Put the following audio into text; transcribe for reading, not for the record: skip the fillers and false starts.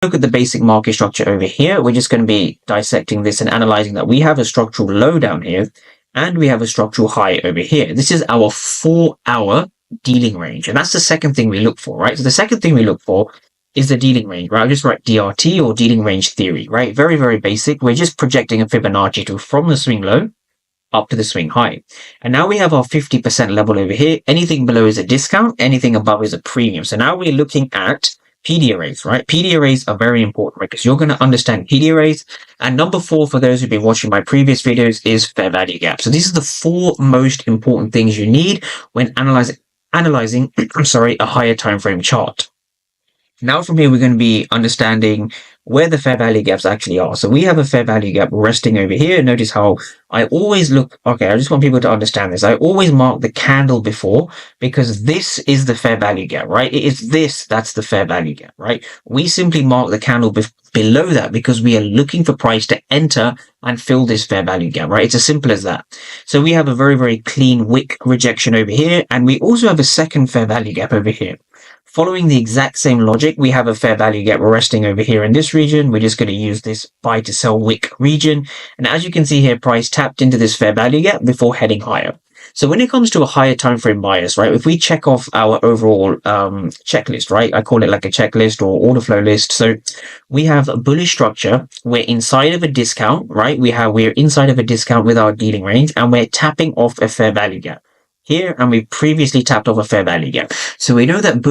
look at the basic market structure over here, we're just going to be dissecting this and analyzing that we have a structural low down here and we have a structural high over here. This is our 4-hour dealing range. And that's the second thing we look for, right? So the second thing we look for is the dealing range, right? I'll just write DRT or dealing range theory, right? Very, very basic. We're just projecting a Fibonacci to from the swing low up to the swing high. And now we have our 50% level over here. Anything below is a discount. Anything above is a premium. So now we're looking at PD arrays, right? PD arrays are very important, right? Because you're going to understand PD arrays. And number 4, for those who've been watching my previous videos, is fair value gap. So these are the 4 most important things you need when analyzing a higher time frame chart. Now from here, we're going to be understanding where the fair value gaps actually are. So we have a fair value gap resting over here. Notice how I always look, okay, I just want people to understand this. I always mark the candle before because this is the fair value gap, right? It is this, that's the fair value gap, right? We simply mark the candle below that because we are looking for price to enter and fill this fair value gap, right? It's as simple as that. So we have a very, very clean wick rejection over here. And we also have a second fair value gap over here. Following the exact same logic, we have a fair value gap resting over here in this region. We're just going to use this buy to sell wick region. And as you can see here, price tapped into this fair value gap before heading higher. So when it comes to a higher time frame bias, right, if we check off our overall checklist, right, I call it like a checklist or order flow list. So we have a bullish structure. We're inside of a discount, right? We're inside of a discount with our dealing range and we're tapping off a fair value gap here. And we previously tapped off a fair value gap. So we know that